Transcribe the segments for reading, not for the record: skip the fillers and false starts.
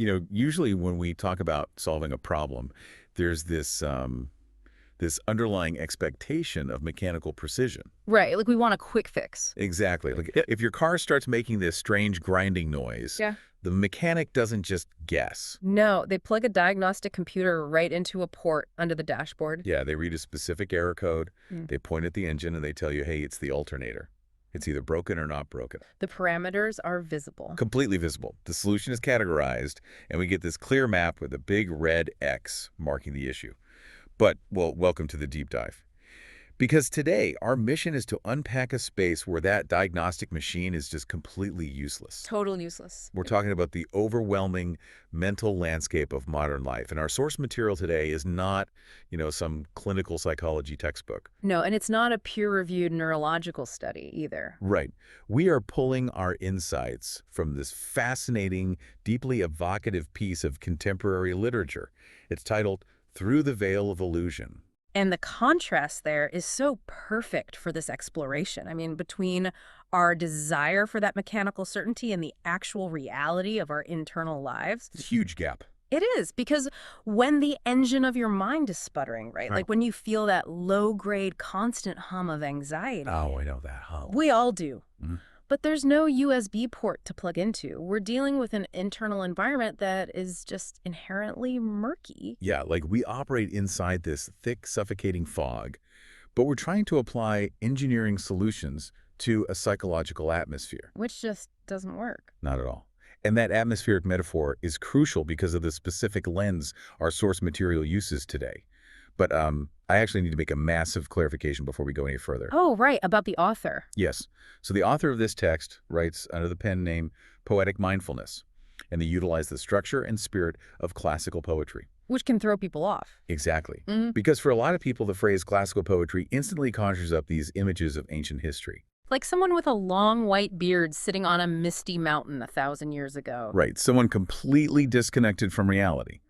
Usually when we talk about solving a problem, there's this underlying expectation of mechanical precision. Right, like we want a quick fix. Exactly. Like if your car starts making this strange grinding noise, Yeah. the mechanic doesn't just guess. No, they plug a diagnostic computer right into a port under the dashboard. Yeah, they read a specific error code, Mm. they point at the engine, and they tell you, hey, it's the alternator. It's either broken or not broken. The parameters are visible. Completely visible. The solution is categorized, and we get this clear map with a big red X marking the issue. But, well, welcome to the deep dive. Because today, our mission is to unpack a space where that diagnostic machine is just completely useless. Total useless. We're talking about the overwhelming mental landscape of modern life. And our source material today is not, some clinical psychology textbook. No, and it's not a peer-reviewed neurological study either. Right. We are pulling our insights from this fascinating, deeply evocative piece of contemporary literature. It's titled Through the Veil of Illusion. And the contrast there is so perfect for this exploration. I mean, between our desire for that mechanical certainty and the actual reality of our internal lives. It's a huge gap. It is, because when the engine of your mind is sputtering, right? Like when you feel that low-grade, constant hum of anxiety. Oh, I know that hum. We all do. Mm-hmm. But there's no USB port to plug into. We're dealing with an internal environment that is just inherently murky. Yeah, like we operate inside this thick, suffocating fog, but we're trying to apply engineering solutions to a psychological atmosphere. Which just doesn't work. Not at all. And that atmospheric metaphor is crucial because of the specific lens our source material uses today. But I actually need to make a massive clarification before we go any further. Oh, right, about the author. Yes. So the author of this text writes under the pen name Poetic Mindfulness, and they utilize the structure and spirit of classical poetry. Which can throw people off. Exactly. Mm-hmm. Because for a lot of people, the phrase classical poetry instantly conjures up these images of ancient history. Like someone with a long white beard sitting on a misty mountain 1,000 years ago. Right. Someone completely disconnected from reality.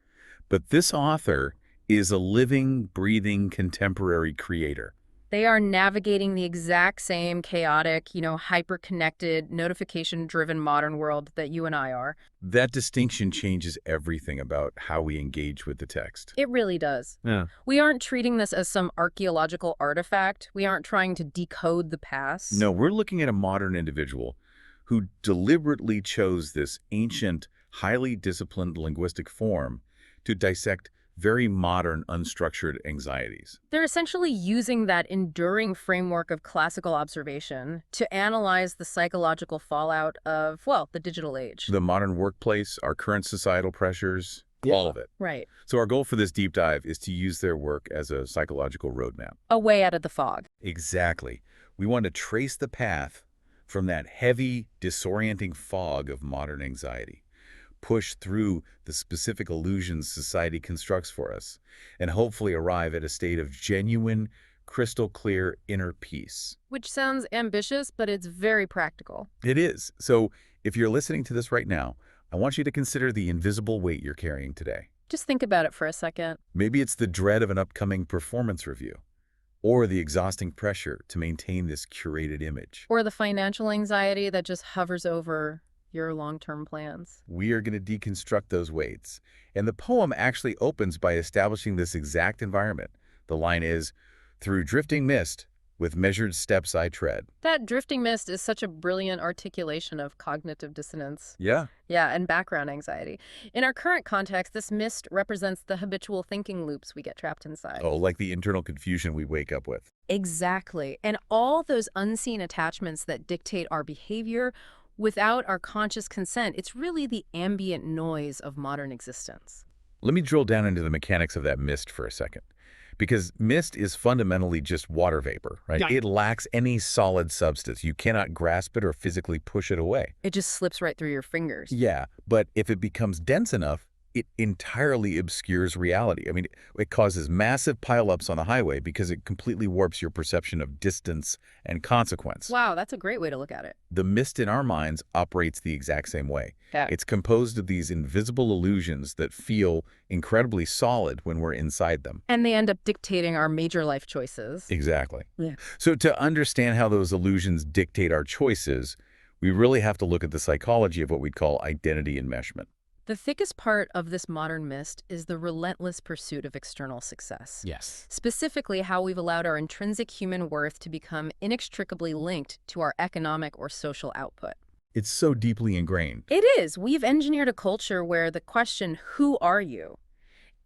But this author is a living, breathing, contemporary creator. They are navigating the exact same chaotic, hyper-connected, notification-driven modern world that you and I are. That distinction changes everything about how we engage with the text. It really does. Yeah. We aren't treating this as some archaeological artifact. We aren't trying to decode the past. No, we're looking at a modern individual who deliberately chose this ancient, highly disciplined linguistic form to dissect very modern, unstructured anxieties. They're essentially using that enduring framework of classical observation to analyze the psychological fallout of, the digital age. The modern workplace, our current societal pressures, all of it. Right. So our goal for this deep dive is to use their work as a psychological roadmap. A way out of the fog. Exactly. We want to trace the path from that heavy, disorienting fog of modern anxiety, push through the specific illusions society constructs for us, and hopefully arrive at a state of genuine, crystal clear inner peace. Which sounds ambitious, but it's very practical. It is. So if you're listening to this right now, I want you to consider the invisible weight you're carrying today. Just think about it for a second. Maybe it's the dread of an upcoming performance review, or the exhausting pressure to maintain this curated image. Or the financial anxiety that just hovers over your long-term plans. We are going to deconstruct those weights. And the poem actually opens by establishing this exact environment. The line is, "Through drifting mist, with measured steps I tread." That drifting mist is such a brilliant articulation of cognitive dissonance. Yeah. Yeah, and background anxiety. In our current context, this mist represents the habitual thinking loops we get trapped inside. Oh, like the internal confusion we wake up with. Exactly. And all those unseen attachments that dictate our behavior without our conscious consent. It's really the ambient noise of modern existence. Let me drill down into the mechanics of that mist for a second. Because mist is fundamentally just water vapor, right? Yeah. It lacks any solid substance. You cannot grasp it or physically push it away. It just slips right through your fingers. Yeah, but if it becomes dense enough, it entirely obscures reality. I mean, it causes massive pileups on the highway because it completely warps your perception of distance and consequence. Wow, that's a great way to look at it. The mist in our minds operates the exact same way. Yeah. It's composed of these invisible illusions that feel incredibly solid when we're inside them. And they end up dictating our major life choices. Exactly. Yeah. So to understand how those illusions dictate our choices, we really have to look at the psychology of what we'd call identity enmeshment. The thickest part of this modern mist is the relentless pursuit of external success. Yes. Specifically, how we've allowed our intrinsic human worth to become inextricably linked to our economic or social output. It's so deeply ingrained. It is. We've engineered a culture where the question, who are you,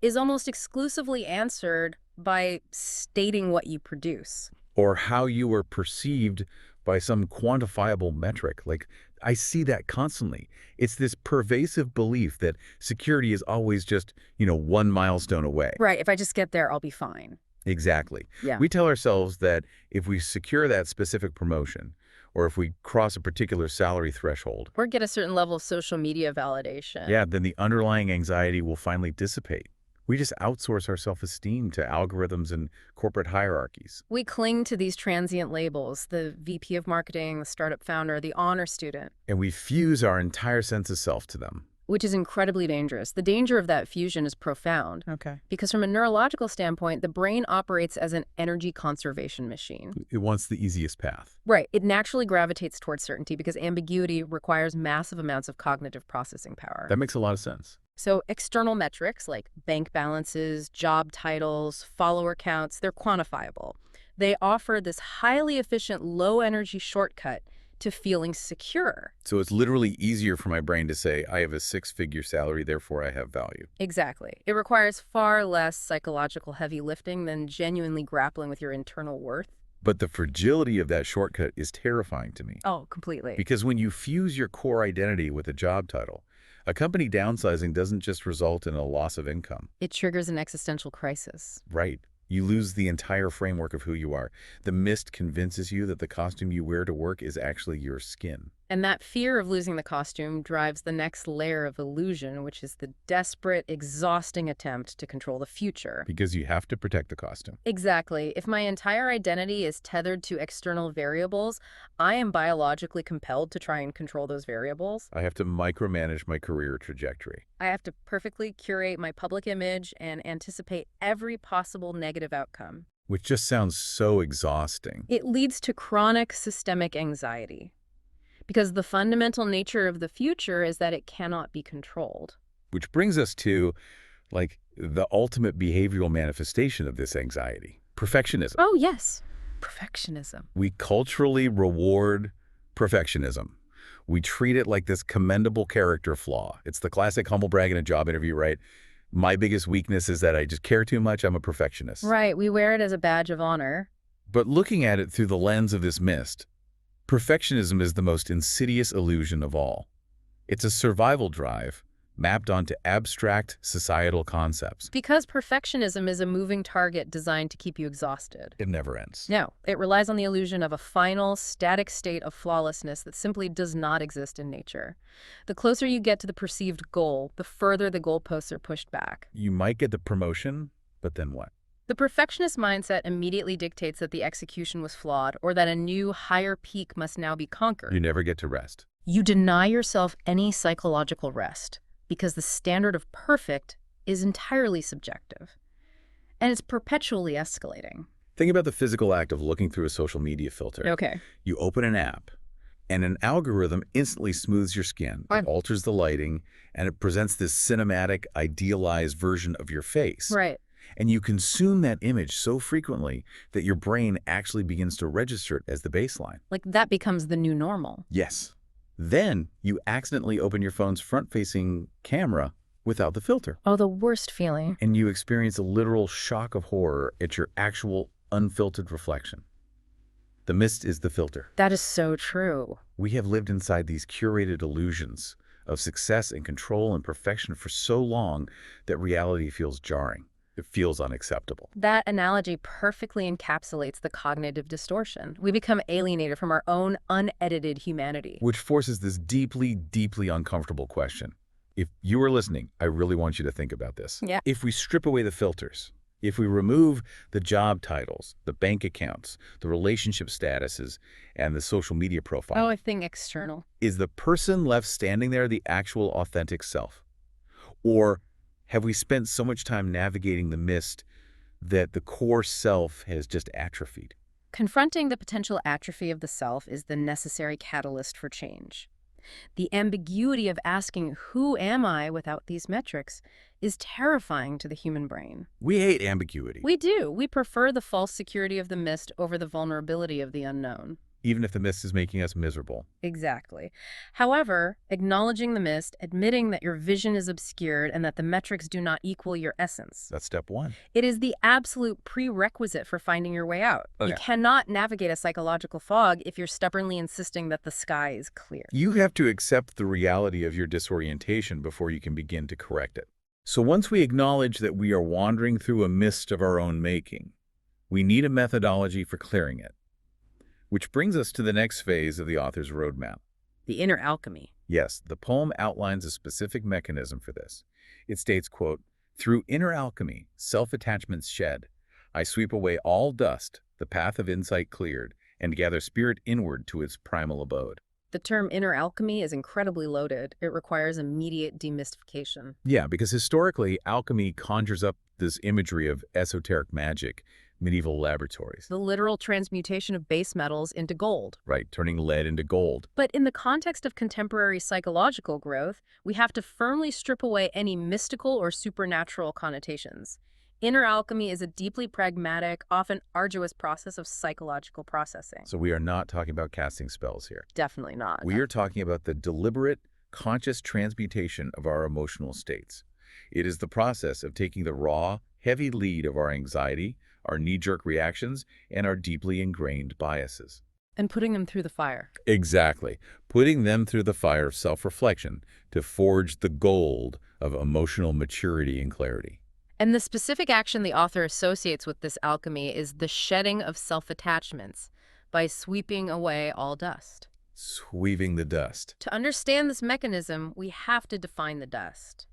is almost exclusively answered by stating what you produce. Or how you are perceived by some quantifiable metric. Like, I see that constantly. It's this pervasive belief that security is always just, one milestone away. Right. If I just get there, I'll be fine. Exactly. Yeah. We tell ourselves that if we secure that specific promotion, or if we cross a particular salary threshold, Or get a certain level of social media validation. yeah, then the underlying anxiety will finally dissipate. We just outsource our self-esteem to algorithms and corporate hierarchies. We cling to these transient labels, the VP of marketing, the startup founder, the honor student, And we fuse our entire sense of self to them. which is incredibly dangerous. The danger of that fusion is profound. Okay. Because from a neurological standpoint, the brain operates as an energy conservation machine. It wants the easiest path. Right. It naturally gravitates towards certainty because ambiguity requires massive amounts of cognitive processing power. That makes a lot of sense. So external metrics like bank balances, job titles, follower counts, they're quantifiable. They offer this highly efficient, low-energy shortcut to feeling secure. So it's literally easier for my brain to say, I have a six-figure salary, therefore I have value. Exactly. It requires far less psychological heavy lifting than genuinely grappling with your internal worth. But the fragility of that shortcut is terrifying to me. Oh, completely. Because when you fuse your core identity with a job title, a company downsizing doesn't just result in a loss of income. It triggers an existential crisis. Right. You lose the entire framework of who you are. The mist convinces you that the costume you wear to work is actually your skin. And that fear of losing the costume drives the next layer of illusion, which is the desperate, exhausting attempt to control the future. Because you have to protect the costume. Exactly. If my entire identity is tethered to external variables, I am biologically compelled to try and control those variables. I have to micromanage my career trajectory. I have to perfectly curate my public image and anticipate every possible negative outcome. Which just sounds so exhausting. It leads to chronic systemic anxiety. Because the fundamental nature of the future is that it cannot be controlled. Which brings us to, the ultimate behavioral manifestation of this anxiety. Perfectionism. Oh, yes. Perfectionism. We culturally reward perfectionism. We treat it like this commendable character flaw. It's the classic humble brag in a job interview, right? My biggest weakness is that I just care too much. I'm a perfectionist. Right. We wear it as a badge of honor. But looking at it through the lens of this mist, perfectionism is the most insidious illusion of all. It's a survival drive mapped onto abstract societal concepts. Because perfectionism is a moving target designed to keep you exhausted. It never ends. No, it relies on the illusion of a final, static state of flawlessness that simply does not exist in nature. The closer you get to the perceived goal, the further the goalposts are pushed back. You might get the promotion, but then what? The perfectionist mindset immediately dictates that the execution was flawed or that a new, higher peak must now be conquered. You never get to rest. You deny yourself any psychological rest because the standard of perfect is entirely subjective. And it's perpetually escalating. Think about the physical act of looking through a social media filter. Okay. You open an app, and an algorithm instantly smooths your skin. It alters the lighting, and it presents this cinematic, idealized version of your face. Right. And you consume that image so frequently that your brain actually begins to register it as the baseline. Like that becomes the new normal. Yes. Then you accidentally open your phone's front-facing camera without the filter. Oh, the worst feeling. And you experience a literal shock of horror at your actual unfiltered reflection. The mist is the filter. That is so true. We have lived inside these curated illusions of success and control and perfection for so long that reality feels jarring. It feels unacceptable. That analogy perfectly encapsulates the cognitive distortion. We become alienated from our own unedited humanity. Which forces this deeply, deeply uncomfortable question. If you are listening, I really want you to think about this. Yeah. If we strip away the filters, if we remove the job titles, the bank accounts, the relationship statuses, and the social media profile, Oh, a thing external. is the person left standing there the actual authentic self? Or have we spent so much time navigating the mist that the core self has just atrophied? Confronting the potential atrophy of the self is the necessary catalyst for change. The ambiguity of asking, who am I without these metrics, is terrifying to the human brain. We hate ambiguity. We do. We prefer the false security of the mist over the vulnerability of the unknown. Even if the mist is making us miserable. Exactly. However, acknowledging the mist, admitting that your vision is obscured and that the metrics do not equal your essence. That's step one. It is the absolute prerequisite for finding your way out. Okay. You cannot navigate a psychological fog if you're stubbornly insisting that the sky is clear. You have to accept the reality of your disorientation before you can begin to correct it. So once we acknowledge that we are wandering through a mist of our own making, we need a methodology for clearing it. Which brings us to the next phase of the author's roadmap. The inner alchemy. Yes, the poem outlines a specific mechanism for this. It states, quote, "Through inner alchemy, self-attachments shed. I sweep away all dust, the path of insight cleared, and gather spirit inward to its primal abode." The term inner alchemy is incredibly loaded. It requires immediate demystification. Yeah, because historically, alchemy conjures up this imagery of esoteric magic, medieval laboratories. The literal transmutation of base metals into gold. Right, turning lead into gold. But in the context of contemporary psychological growth, we have to firmly strip away any mystical or supernatural connotations. Inner alchemy is a deeply pragmatic, often arduous process of psychological processing. So we are not talking about casting spells here. Definitely not. We are talking about the deliberate, conscious transmutation of our emotional states. It is the process of taking the raw, heavy lead of our anxiety, our knee-jerk reactions, and our deeply ingrained biases. And putting them through the fire. Exactly. Putting them through the fire of self-reflection to forge the gold of emotional maturity and clarity. And the specific action the author associates with this alchemy is the shedding of self-attachments by sweeping away all dust. Sweeping the dust. To understand this mechanism, we have to define the dust.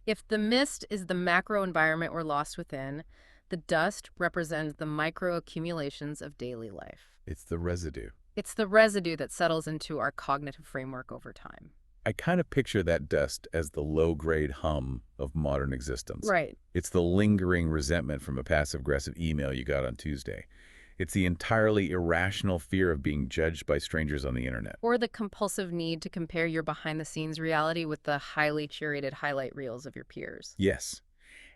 If the mist is the macro environment we're lost within, the dust represents the micro accumulations of daily life. It's the residue. It's the residue that settles into our cognitive framework over time. I kind of picture that dust as the low-grade hum of modern existence. Right. It's the lingering resentment from a passive-aggressive email you got on Tuesday. It's the entirely irrational fear of being judged by strangers on the internet. Or the compulsive need to compare your behind-the-scenes reality with the highly curated highlight reels of your peers. Yes.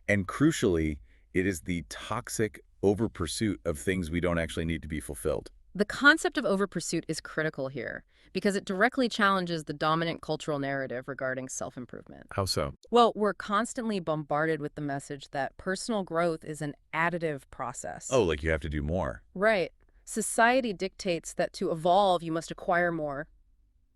And crucially, it is the toxic over-pursuit of things we don't actually need to be fulfilled. The concept of over-pursuit is critical here because it directly challenges the dominant cultural narrative regarding self-improvement. How so? Well, we're constantly bombarded with the message that personal growth is an additive process. Oh, like you have to do more. Right. Society dictates that to evolve, you must acquire more.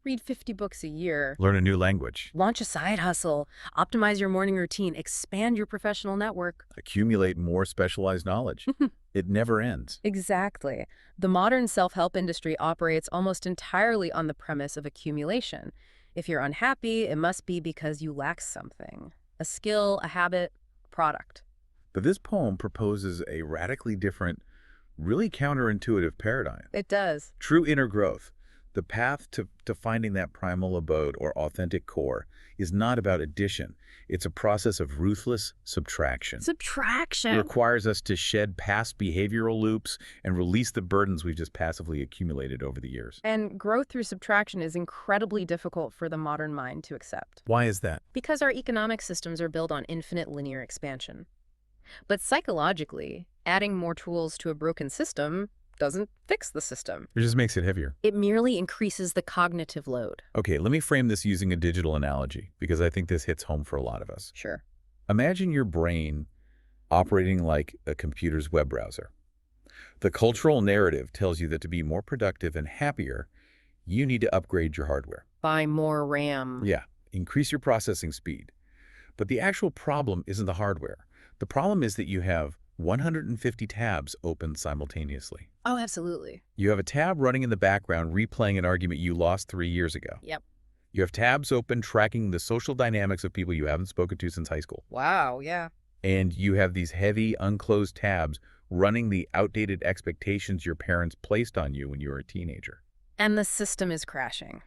Read 50 books a year. Learn a new language. Launch a side hustle. Optimize your morning routine. Expand your professional network. Accumulate more specialized knowledge. It never ends. Exactly. The modern self-help industry operates almost entirely on the premise of accumulation. If you're unhappy, it must be because you lack something. A skill, a habit, a product. But this poem proposes a radically different, really counterintuitive paradigm. It does. True inner growth. The path to finding that primal abode or authentic core is not about addition. It's a process of ruthless subtraction. Subtraction. It requires us to shed past behavioral loops and release the burdens we've just passively accumulated over the years. And growth through subtraction is incredibly difficult for the modern mind to accept. Why is that? Because our economic systems are built on infinite linear expansion. But psychologically, adding more tools to a broken system doesn't fix the system. It just makes it heavier. It merely increases the cognitive load. Okay, let me frame this using a digital analogy, because I think this hits home for a lot of us. Sure. Imagine your brain operating like a computer's web browser. The cultural narrative tells you that to be more productive and happier, you need to upgrade your hardware. Buy more RAM. Yeah, increase your processing speed. But the actual problem isn't the hardware. The problem is that you have 150 tabs open simultaneously. Oh, absolutely. You have a tab running in the background replaying an argument you lost 3 years ago. Yep. You have tabs open tracking the social dynamics of people you haven't spoken to since high school. Wow, yeah. And you have these heavy, unclosed tabs running the outdated expectations your parents placed on you when you were a teenager. And the system is crashing.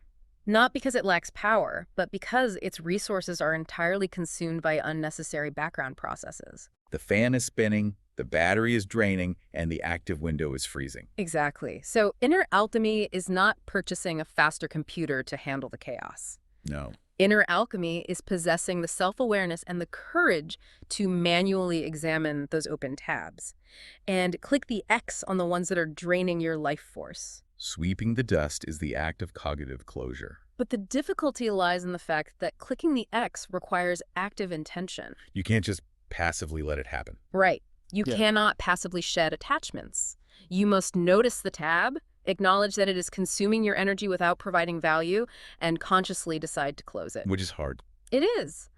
Not because it lacks power, but because its resources are entirely consumed by unnecessary background processes. The fan is spinning, The battery is draining, and the active window is freezing. Exactly. So inner alchemy is not purchasing a faster computer to handle the chaos. No. Inner alchemy is possessing the self-awareness and the courage to manually examine those open tabs. And click the X on the ones that are draining your life force. Sweeping the dust is the act of cognitive closure. But the difficulty lies in the fact that clicking the X requires active intention. You can't just passively let it happen. Right. You cannot passively shed attachments. You must notice the tab, acknowledge that it is consuming your energy without providing value, and consciously decide to close it. Which is hard. It is.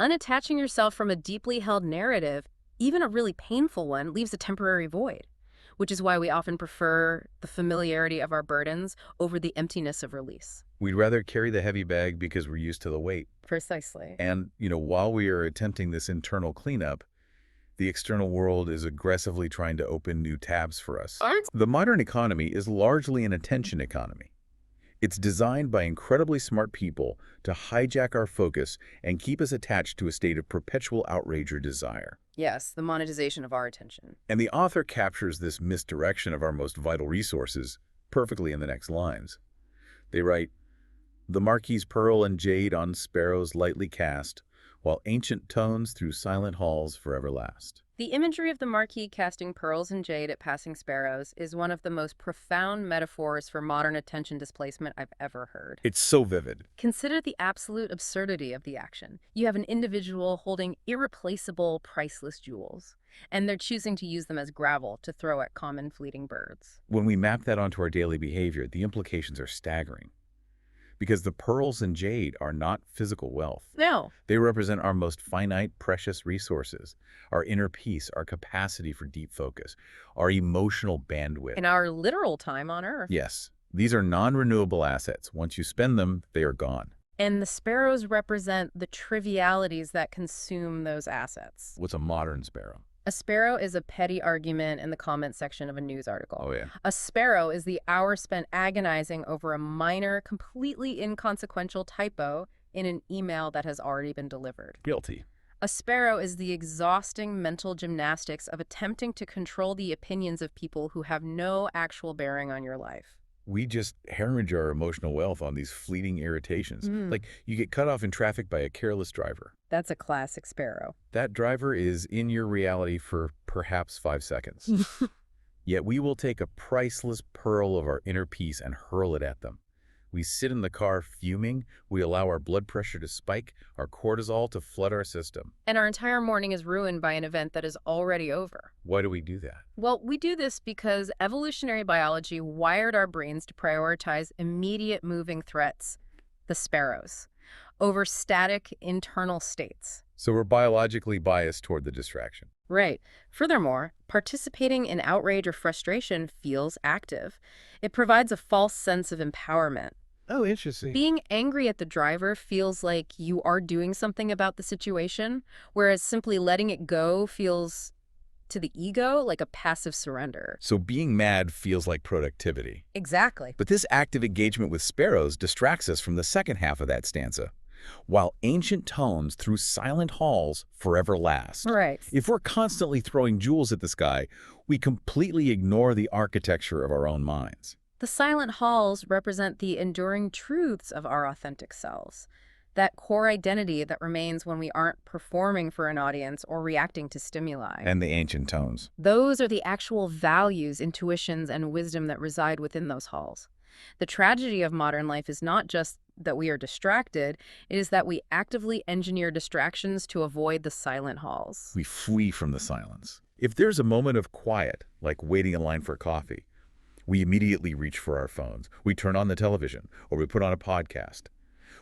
Unattaching yourself from a deeply held narrative, even a really painful one, leaves a temporary void, which is why we often prefer the familiarity of our burdens over the emptiness of release. We'd rather carry the heavy bag because we're used to the weight. Precisely. And, while we are attempting this internal cleanup, the external world is aggressively trying to open new tabs for us. The modern economy is largely an attention economy. It's designed by incredibly smart people to hijack our focus and keep us attached to a state of perpetual outrage or desire. Yes, the monetization of our attention. And the author captures this misdirection of our most vital resources perfectly in the next lines. They write, "The marquise pearl and jade on sparrows lightly cast, while ancient tones through silent halls forever last." The imagery of the marquis casting pearls and jade at passing sparrows is one of the most profound metaphors for modern attention displacement I've ever heard. It's so vivid. Consider the absolute absurdity of the action. You have an individual holding irreplaceable, priceless jewels, and they're choosing to use them as gravel to throw at common fleeting birds. When we map that onto our daily behavior, the implications are staggering. Because the pearls and jade are not physical wealth. No. They represent our most finite, precious resources, our inner peace, our capacity for deep focus, our emotional bandwidth. In our literal time on Earth. Yes, these are non-renewable assets. Once you spend them, they are gone. And the sparrows represent the trivialities that consume those assets. What's a modern sparrow? A sparrow is a petty argument in the comment section of a news article. Oh, yeah. A sparrow is the hour spent agonizing over a minor, completely inconsequential typo in an email that has already been delivered. Guilty. A sparrow is the exhausting mental gymnastics of attempting to control the opinions of people who have no actual bearing on your life. We just hemorrhage our emotional wealth on these fleeting irritations. Like you get cut off in traffic by a careless driver. That's a classic sparrow. That driver is in your reality for perhaps 5 seconds. Yet we will take a priceless pearl of our inner peace and hurl it at them. We sit in the car fuming, we allow our blood pressure to spike, our cortisol to flood our system. And our entire morning is ruined by an event that is already over. Why do we do that? Well, we do this because evolutionary biology wired our brains to prioritize immediate moving threats, the sparrows, over static internal states. So we're biologically biased toward the distraction. Right. Furthermore, participating in outrage or frustration feels active. It provides a false sense of empowerment. Oh, interesting. Being angry at the driver feels like you are doing something about the situation, whereas simply letting it go feels, to the ego, like a passive surrender. So being mad feels like productivity. Exactly. But this active engagement with sparrows distracts us from the second half of that stanza. While ancient tones through silent halls forever last. Right. If we're constantly throwing jewels at the sky, we completely ignore the architecture of our own minds. The silent halls represent the enduring truths of our authentic selves, that core identity that remains when we aren't performing for an audience or reacting to stimuli. And the ancient tones. Those are the actual values, intuitions, and wisdom that reside within those halls. The tragedy of modern life is not just that we are distracted, it is that we actively engineer distractions to avoid the silent halls. We flee from the silence. If there's a moment of quiet, like waiting in line for coffee, we immediately reach for our phones. We turn on the television, or we put on a podcast.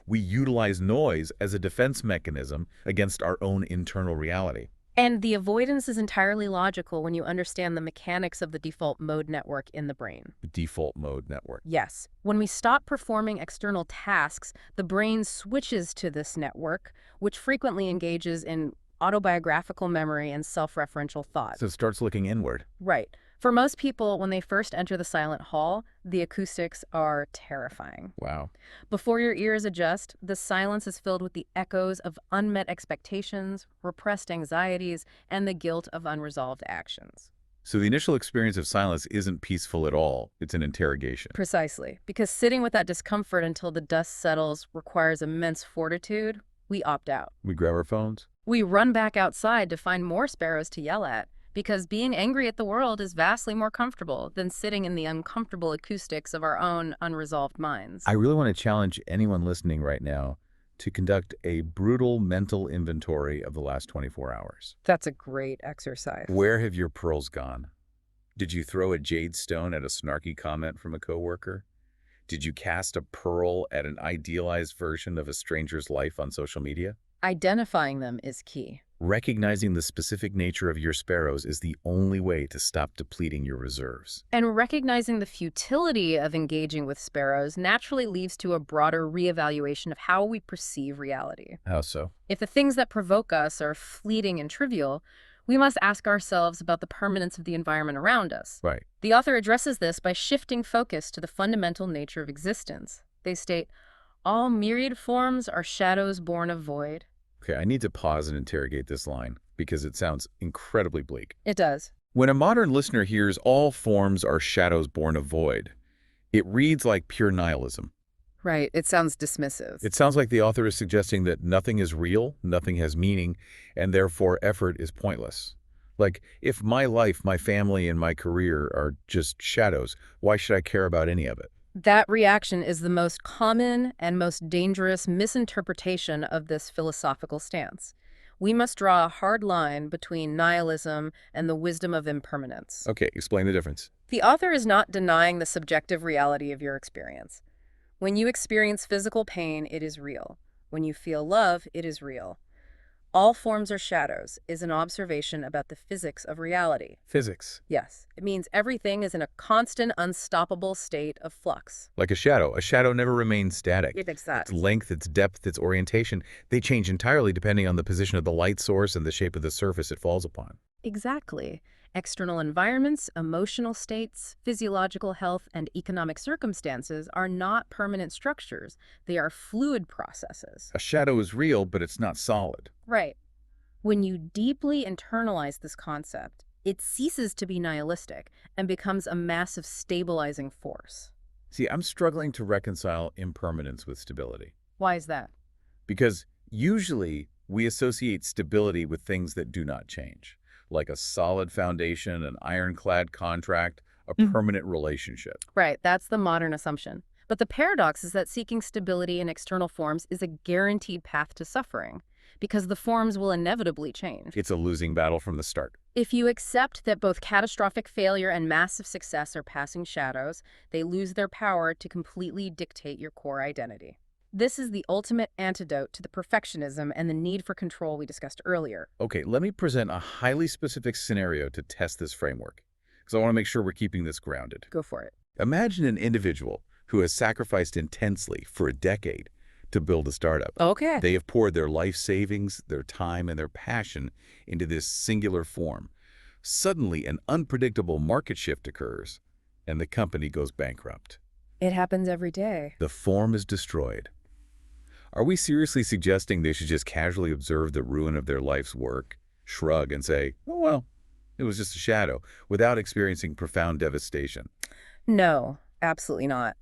We utilize noise as a defense mechanism against our own internal reality. And the avoidance is entirely logical when you understand the mechanics of the default mode network in the brain. The default mode network. Yes. When we stop performing external tasks, the brain switches to this network, which frequently engages in autobiographical memory and self-referential thought. So it starts looking inward. Right. For most people, when they first enter the silent hall, the acoustics are terrifying. Wow. Before your ears adjust, the silence is filled with the echoes of unmet expectations, repressed anxieties, and the guilt of unresolved actions. So the initial experience of silence isn't peaceful at all. It's an interrogation. Precisely. Because sitting with that discomfort until the dust settles requires immense fortitude, we opt out. We grab our phones? We run back outside to find more sparrows to yell at, because being angry at the world is vastly more comfortable than sitting in the uncomfortable acoustics of our own unresolved minds. I really want to challenge anyone listening right now to conduct a brutal mental inventory of the last 24 hours. That's a great exercise. Where have your pearls gone? Did you throw a jade stone at a snarky comment from a coworker? Did you cast a pearl at an idealized version of a stranger's life on social media? Identifying them is key. Recognizing the specific nature of your sparrows is the only way to stop depleting your reserves. And recognizing the futility of engaging with sparrows naturally leads to a broader reevaluation of how we perceive reality. How so? If the things that provoke us are fleeting and trivial, we must ask ourselves about the permanence of the environment around us. Right. The author addresses this by shifting focus to the fundamental nature of existence. They state, all myriad forms are shadows born of void. Okay, I need to pause and interrogate this line because it sounds incredibly bleak. It does. When a modern listener hears all forms are shadows born of void, it reads like pure nihilism. Right, it sounds dismissive. It sounds like the author is suggesting that nothing is real, nothing has meaning, and therefore effort is pointless. Like, if my life, my family, and my career are just shadows, why should I care about any of it? That reaction is the most common and most dangerous misinterpretation of this philosophical stance. We must draw a hard line between nihilism and the wisdom of impermanence. Okay, explain the difference. The author is not denying the subjective reality of your experience. When you experience physical pain, it is real. When you feel love, it is real. All forms are shadows is an observation about the physics of reality. Physics. Yes, it means everything is in a constant, unstoppable state of flux. Like a shadow. A shadow never remains static. Exactly. Its length, its depth, its orientation, they change entirely depending on the position of the light source and the shape of the surface it falls upon. Exactly. External environments, emotional states, physiological health, and economic circumstances are not permanent structures. They are fluid processes. A shadow is real, but it's not solid. Right. When you deeply internalize this concept, it ceases to be nihilistic and becomes a massive stabilizing force. See, I'm struggling to reconcile impermanence with stability. Why is that? Because usually we associate stability with things that do not change, like a solid foundation, an ironclad contract, a permanent relationship. Right, that's the modern assumption. But the paradox is that seeking stability in external forms is a guaranteed path to suffering, because the forms will inevitably change. It's a losing battle from the start. If you accept that both catastrophic failure and massive success are passing shadows, they lose their power to completely dictate your core identity. This is the ultimate antidote to the perfectionism and the need for control we discussed earlier. Okay, let me present a highly specific scenario to test this framework, because I want to make sure we're keeping this grounded. Go for it. Imagine an individual who has sacrificed intensely for a decade to build a startup. Okay. They have poured their life savings, their time, and their passion into this singular form. Suddenly, an unpredictable market shift occurs, and the company goes bankrupt. It happens every day. The form is destroyed. Are we seriously suggesting they should just casually observe the ruin of their life's work, shrug, and say, oh, well, it was just a shadow, without experiencing profound devastation? No, absolutely not.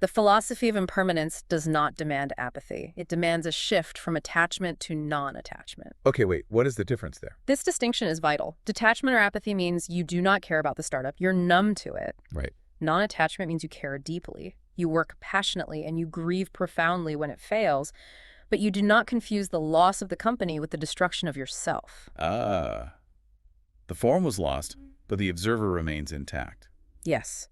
The philosophy of impermanence does not demand apathy. It demands a shift from attachment to non-attachment. Okay, wait, what is the difference there? This distinction is vital. Detachment or apathy means you do not care about the startup. You're numb to it. Right. Non-attachment means you care deeply. You work passionately and you grieve profoundly when it fails, but you do not confuse the loss of the company with the destruction of yourself. Ah. The form was lost, but the observer remains intact. Yes.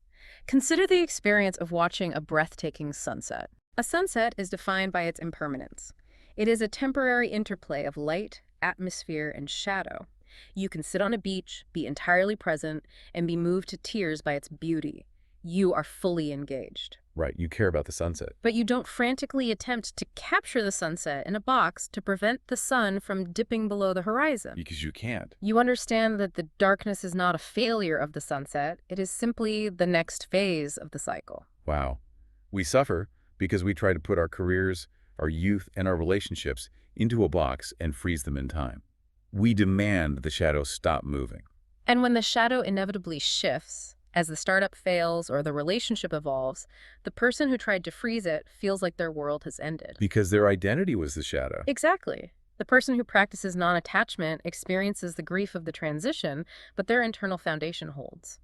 Consider the experience of watching a breathtaking sunset. A sunset is defined by its impermanence. It is a temporary interplay of light, atmosphere, and shadow. You can sit on a beach, be entirely present, and be moved to tears by its beauty. You are fully engaged. Right, you care about the sunset. But you don't frantically attempt to capture the sunset in a box to prevent the sun from dipping below the horizon. Because you can't. You understand that the darkness is not a failure of the sunset. It is simply the next phase of the cycle. Wow. We suffer because we try to put our careers, our youth, and our relationships into a box and freeze them in time. We demand the shadow stop moving. And when the shadow inevitably shifts, as the startup fails or the relationship evolves, the person who tried to freeze it feels like their world has ended. Because their identity was the shadow. Exactly. The person who practices non-attachment experiences the grief of the transition, but their internal foundation holds.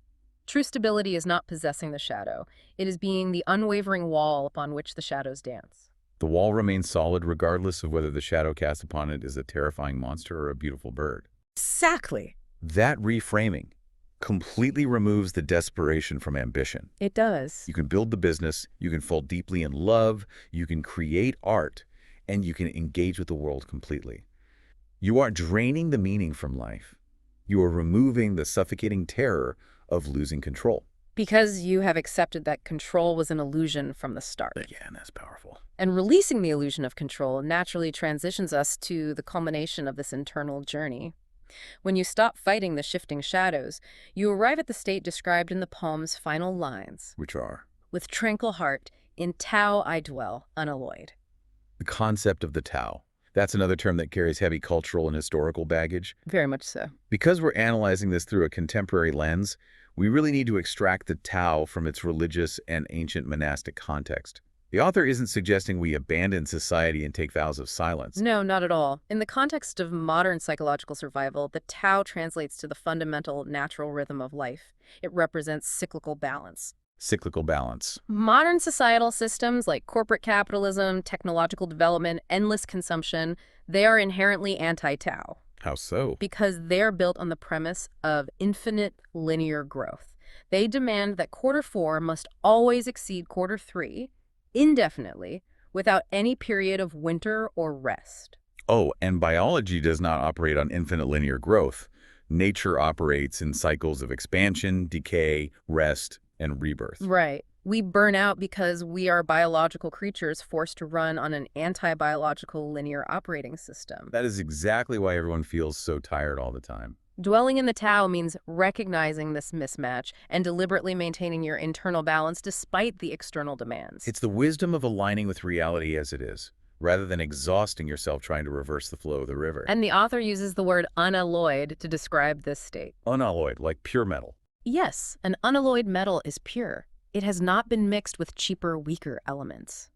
True stability is not possessing the shadow. It is being the unwavering wall upon which the shadows dance. The wall remains solid regardless of whether the shadow cast upon it is a terrifying monster or a beautiful bird. Exactly. That reframing completely removes the desperation from ambition. It does. You can build the business, you can fall deeply in love, you can create art, and you can engage with the world completely. You aren't draining the meaning from life. You are removing the suffocating terror of losing control. Because you have accepted that control was an illusion from the start. Yeah, and that's powerful. And releasing the illusion of control naturally transitions us to the culmination of this internal journey. When you stop fighting the shifting shadows, you arrive at the state described in the poem's final lines. Which are? With tranquil heart, in Tao I dwell, unalloyed. The concept of the Tao. That's another term that carries heavy cultural and historical baggage. Very much so. Because we're analyzing this through a contemporary lens, we really need to extract the Tao from its religious and ancient monastic context. The author isn't suggesting we abandon society and take vows of silence. No, not at all. In the context of modern psychological survival, the Tao translates to the fundamental natural rhythm of life. It represents cyclical balance. Cyclical balance. Modern societal systems like corporate capitalism, technological development, endless consumption, they are inherently anti-Tao. How so? Because they're built on the premise of infinite linear growth. They demand that quarter 4 must always exceed quarter 3, indefinitely, without any period of winter or rest. Oh, and biology does not operate on infinite linear growth. Nature operates in cycles of expansion, decay, rest, and rebirth. Right. We burn out because we are biological creatures forced to run on an anti-biological linear operating system. That is exactly why everyone feels so tired all the time. Dwelling in the Tao means recognizing this mismatch and deliberately maintaining your internal balance despite the external demands. It's the wisdom of aligning with reality as it is, rather than exhausting yourself trying to reverse the flow of the river. And the author uses the word unalloyed to describe this state. Unalloyed, like pure metal. Yes, an unalloyed metal is pure. It has not been mixed with cheaper, weaker elements.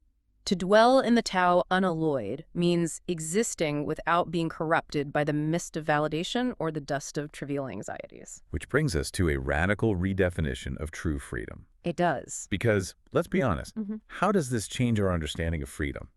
To dwell in the Tao unalloyed means existing without being corrupted by the mist of validation or the dust of trivial anxieties. Which brings us to a radical redefinition of true freedom. It does. Because, let's be honest, how does this change our understanding of freedom?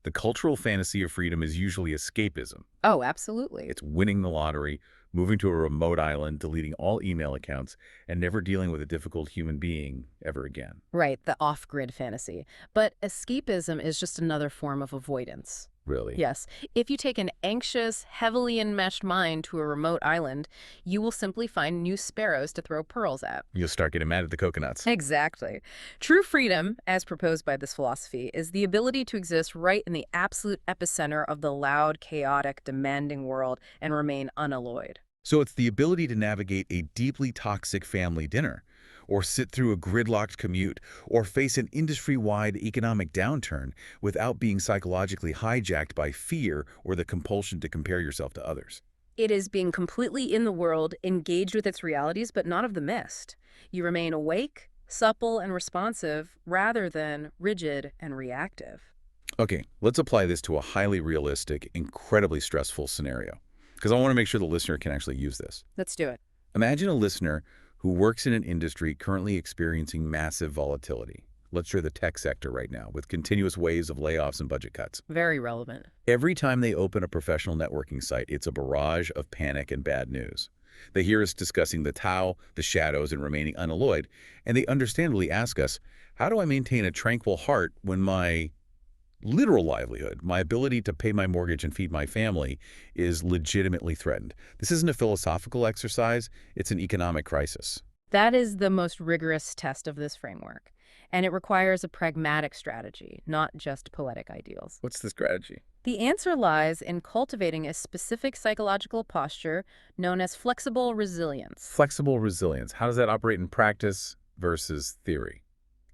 The cultural fantasy of freedom is usually escapism. Oh, absolutely. It's winning the lottery, moving to a remote island, deleting all email accounts, and never dealing with a difficult human being ever again. Right, the off-grid fantasy. But escapism is just another form of avoidance. Really? Yes. If you take an anxious, heavily enmeshed mind to a remote island, you will simply find new sparrows to throw pearls at. You'll start getting mad at the coconuts. Exactly. True freedom, as proposed by this philosophy, is the ability to exist right in the absolute epicenter of the loud, chaotic, demanding world and remain unalloyed. So it's the ability to navigate a deeply toxic family dinner, or sit through a gridlocked commute, or face an industry-wide economic downturn without being psychologically hijacked by fear or the compulsion to compare yourself to others. It is being completely in the world, engaged with its realities, but not of the mist. You remain awake, supple, and responsive, rather than rigid and reactive. Okay, let's apply this to a highly realistic, incredibly stressful scenario, because I want to make sure the listener can actually use this. Let's do it. Imagine a listener who works in an industry currently experiencing massive volatility. Let's say the tech sector right now, with continuous waves of layoffs and budget cuts. Very relevant. Every time they open a professional networking site, it's a barrage of panic and bad news. They hear us discussing the Tao, the shadows, and remaining unalloyed, and they understandably ask us, how do I maintain a tranquil heart when my literal livelihood, my ability to pay my mortgage and feed my family, is legitimately threatened? This isn't a philosophical exercise, it's an economic crisis. That is the most rigorous test of this framework. And it requires a pragmatic strategy, not just poetic ideals. What's the strategy? The answer lies in cultivating a specific psychological posture known as flexible resilience. Flexible resilience. How does that operate in practice versus theory?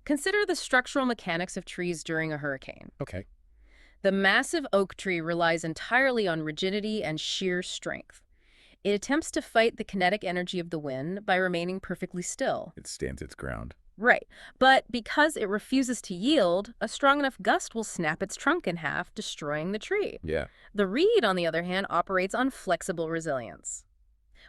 Consider the structural mechanics of trees during a hurricane. Okay. The massive oak tree relies entirely on rigidity and sheer strength. It attempts to fight the kinetic energy of the wind by remaining perfectly still. It stands its ground. Right. But because it refuses to yield, a strong enough gust will snap its trunk in half, destroying the tree. Yeah. The reed, on the other hand, operates on flexible resilience.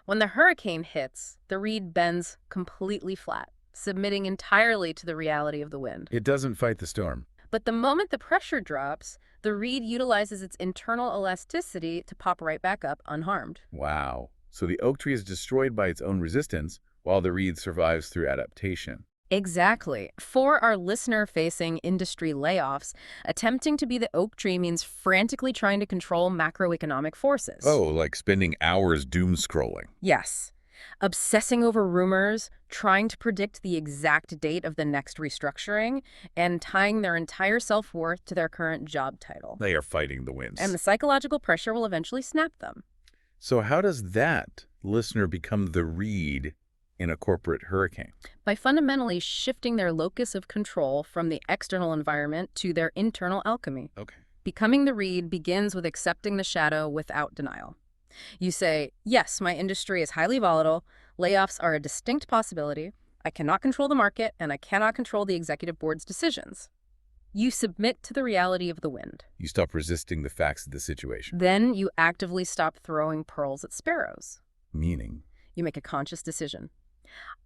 When the hurricane hits, the reed bends completely flat, submitting entirely to the reality of the wind. It doesn't fight the storm. But the moment the pressure drops, the reed utilizes its internal elasticity to pop right back up unharmed. Wow. So the oak tree is destroyed by its own resistance, while the reed survives through adaptation. Exactly. For our listener-facing industry layoffs, attempting to be the oak tree means frantically trying to control macroeconomic forces. Oh, like spending hours doom scrolling. Yes. Obsessing over rumors, trying to predict the exact date of the next restructuring, and tying their entire self-worth to their current job title. They are fighting the winds. And the psychological pressure will eventually snap them. So how does that listener become the reed in a corporate hurricane? By fundamentally shifting their locus of control from the external environment to their internal alchemy. Okay. Becoming the reed begins with accepting the shadow without denial. You say, yes, my industry is highly volatile, layoffs are a distinct possibility, I cannot control the market, and I cannot control the executive board's decisions. You submit to the reality of the wind. You stop resisting the facts of the situation. Then you actively stop throwing pearls at sparrows. Meaning? You make a conscious decision.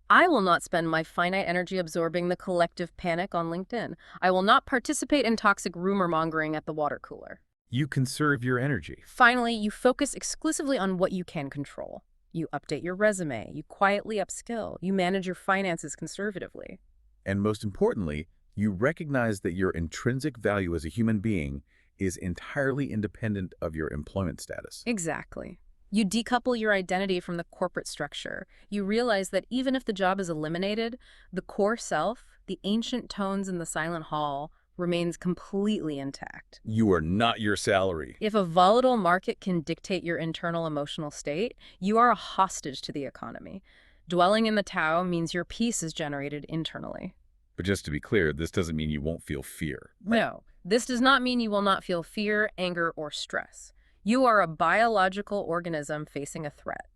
I will not spend my finite energy absorbing the collective panic on LinkedIn. I will not participate in toxic rumor-mongering at the water cooler. You conserve your energy. Finally, you focus exclusively on what you can control. You update your resume, you quietly upskill, you manage your finances conservatively. And most importantly, you recognize that your intrinsic value as a human being is entirely independent of your employment status. Exactly. You decouple your identity from the corporate structure. You realize that even if the job is eliminated, the core self, the ancient tones in the silent hall, remains completely intact. You are not your salary. If a volatile market can dictate your internal emotional state, you are a hostage to the economy. Dwelling in the Tao means your peace is generated internally. But just to be clear, this doesn't mean you won't feel fear. No, this does not mean you will not feel fear, anger, or stress. You are a biological organism facing a threat.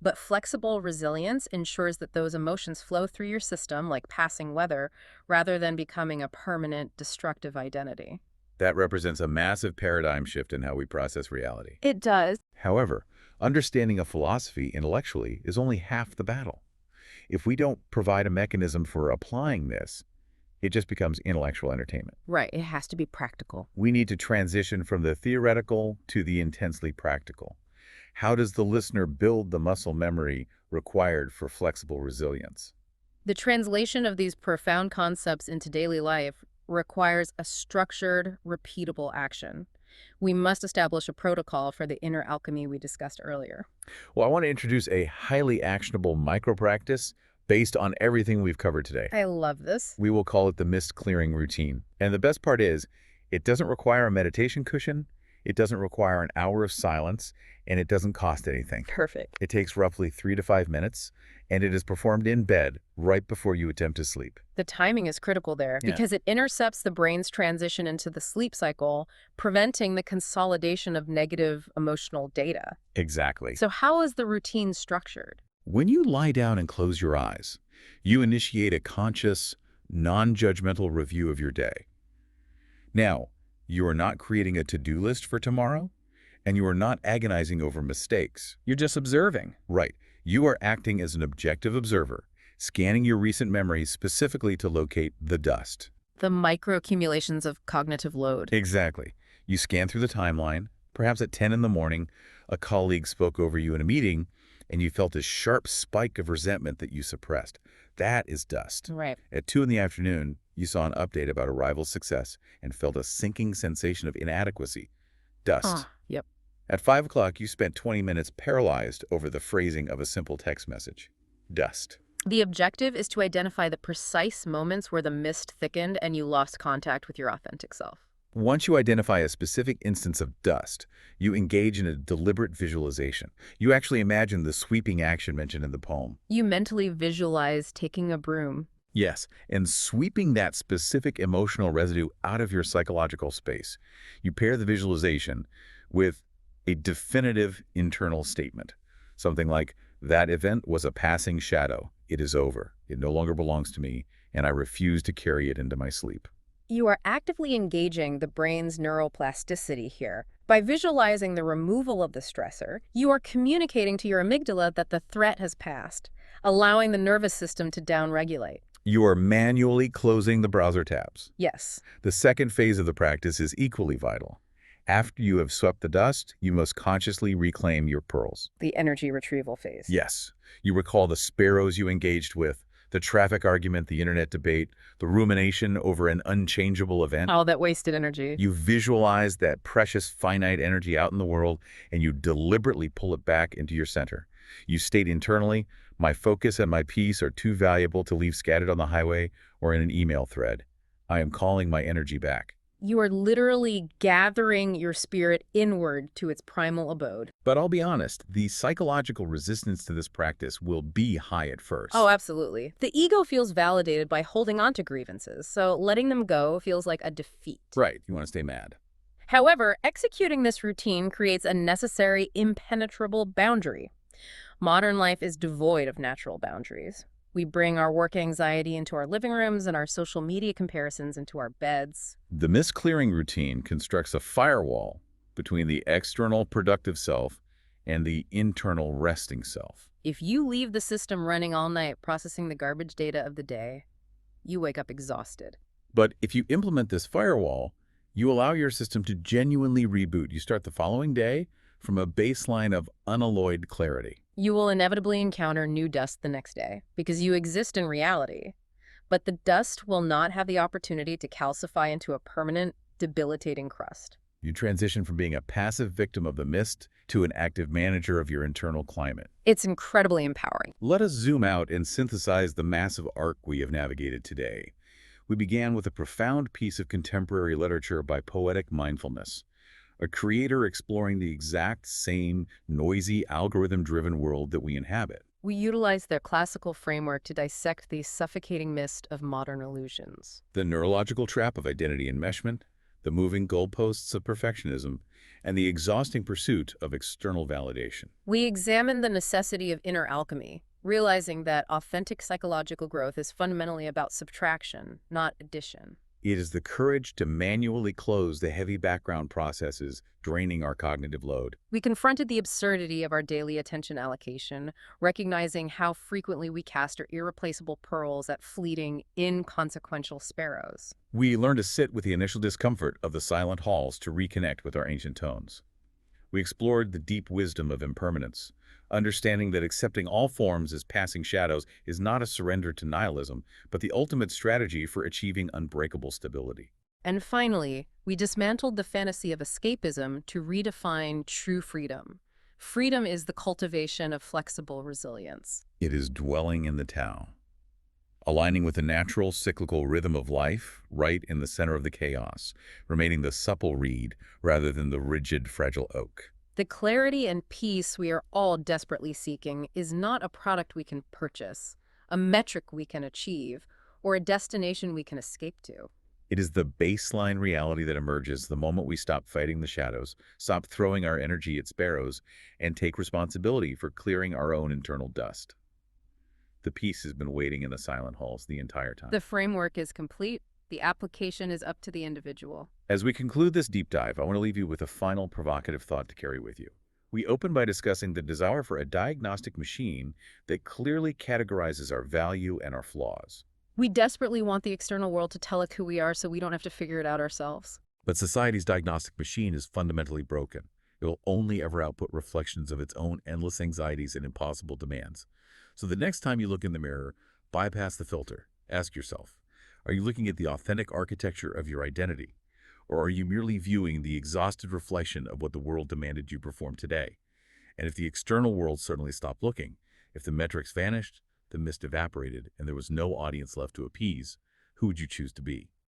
But flexible resilience ensures that those emotions flow through your system like passing weather, rather than becoming a permanent, destructive identity. That represents a massive paradigm shift in how we process reality. It does. However, understanding a philosophy intellectually is only half the battle. If we don't provide a mechanism for applying this, it just becomes intellectual entertainment. Right, it has to be practical. We need to transition from the theoretical to the intensely practical. How does the listener build the muscle memory required for flexible resilience? The translation of these profound concepts into daily life requires a structured, repeatable action. We must establish a protocol for the inner alchemy we discussed earlier. Well, I want to introduce a highly actionable micro-practice based on everything we've covered today. I love this. We will call it the mist clearing routine. And the best part is, it doesn't require a meditation cushion, it doesn't require an hour of silence, and it doesn't cost anything. Perfect. It takes roughly 3 to 5 minutes, and it is performed in bed right before you attempt to sleep. The timing is critical there because it intercepts the brain's transition into the sleep cycle, preventing the consolidation of negative emotional data. Exactly. So how is the routine structured? When you lie down and close your eyes, you initiate a conscious, non-judgmental review of your day. Now, you are not creating a to-do list for tomorrow, and you are not agonizing over mistakes. You're just observing. Right. You are acting as an objective observer, scanning your recent memories specifically to locate the dust. The microaccumulations of cognitive load. Exactly. You scan through the timeline. Perhaps at 10 in the morning, a colleague spoke over you in a meeting, and you felt a sharp spike of resentment that you suppressed. That is dust. Right. At 2 in the afternoon, you saw an update about a rival's success and felt a sinking sensation of inadequacy. Dust. Yep. At 5 o'clock, you spent 20 minutes paralyzed over the phrasing of a simple text message. Dust. The objective is to identify the precise moments where the mist thickened and you lost contact with your authentic self. Once you identify a specific instance of dust, you engage in a deliberate visualization. You actually imagine the sweeping action mentioned in the poem. You mentally visualize taking a broom. Yes, and sweeping that specific emotional residue out of your psychological space. You pair the visualization with a definitive internal statement. Something like, that event was a passing shadow. It is over. It no longer belongs to me, and I refuse to carry it into my sleep. You are actively engaging the brain's neuroplasticity here. By visualizing the removal of the stressor, you are communicating to your amygdala that the threat has passed, allowing the nervous system to downregulate. You are manually closing the browser tabs. Yes. The second phase of the practice is equally vital. After you have swept the dust, you must consciously reclaim your pearls. The energy retrieval phase. Yes. You recall the sparrows you engaged with, the traffic argument, the internet debate, the rumination over an unchangeable event. All that wasted energy. You visualize that precious finite energy out in the world, and you deliberately pull it back into your center. You state internally, my focus and my peace are too valuable to leave scattered on the highway or in an email thread. I am calling my energy back. You are literally gathering your spirit inward to its primal abode. But I'll be honest, the psychological resistance to this practice will be high at first. Oh, absolutely. The ego feels validated by holding on to grievances, so letting them go feels like a defeat. Right, you want to stay mad. However, executing this routine creates a necessary, impenetrable boundary. Modern life is devoid of natural boundaries. We bring our work anxiety into our living rooms and our social media comparisons into our beds. The mist-clearing routine constructs a firewall between the external productive self and the internal resting self. If you leave the system running all night processing the garbage data of the day, you wake up exhausted. But if you implement this firewall, you allow your system to genuinely reboot. You start the following day from a baseline of unalloyed clarity. You will inevitably encounter new dust the next day because you exist in reality. But the dust will not have the opportunity to calcify into a permanent, debilitating crust. You transition from being a passive victim of the mist to an active manager of your internal climate. It's incredibly empowering. Let us zoom out and synthesize the massive arc we have navigated today. We began with a profound piece of contemporary literature by Poetic Mindfulness, a creator exploring the exact same noisy, algorithm-driven world that we inhabit. We utilize their classical framework to dissect the suffocating mist of modern illusions. The neurological trap of identity enmeshment, the moving goalposts of perfectionism, and the exhausting pursuit of external validation. We examine the necessity of inner alchemy, realizing that authentic psychological growth is fundamentally about subtraction, not addition. It is the courage to manually close the heavy background processes draining our cognitive load. We confronted the absurdity of our daily attention allocation, recognizing how frequently we cast our irreplaceable pearls at fleeting, inconsequential sparrows. We learned to sit with the initial discomfort of the silent halls to reconnect with our ancient tones. We explored the deep wisdom of impermanence, understanding that accepting all forms as passing shadows is not a surrender to nihilism, but the ultimate strategy for achieving unbreakable stability. And finally, we dismantled the fantasy of escapism to redefine true freedom. Freedom is the cultivation of flexible resilience. It is dwelling in the Tao, aligning with the natural cyclical rhythm of life, right in the center of the chaos, remaining the supple reed rather than the rigid, fragile oak. The clarity and peace we are all desperately seeking is not a product we can purchase, a metric we can achieve, or a destination we can escape to. It is the baseline reality that emerges the moment we stop fighting the shadows, stop throwing our energy at sparrows, and take responsibility for clearing our own internal dust. The peace has been waiting in the silent halls the entire time. The framework is complete. The application is up to the individual. As we conclude this deep dive, I want to leave you with a final provocative thought to carry with you. We open by discussing the desire for a diagnostic machine that clearly categorizes our value and our flaws. We desperately want the external world to tell us who we are so we don't have to figure it out ourselves. But society's diagnostic machine is fundamentally broken. It will only ever output reflections of its own endless anxieties and impossible demands. So the next time you look in the mirror, bypass the filter. Ask yourself, are you looking at the authentic architecture of your identity? Or are you merely viewing the exhausted reflection of what the world demanded you perform today? And if the external world suddenly stopped looking, if the metrics vanished, the mist evaporated, and there was no audience left to appease, who would you choose to be?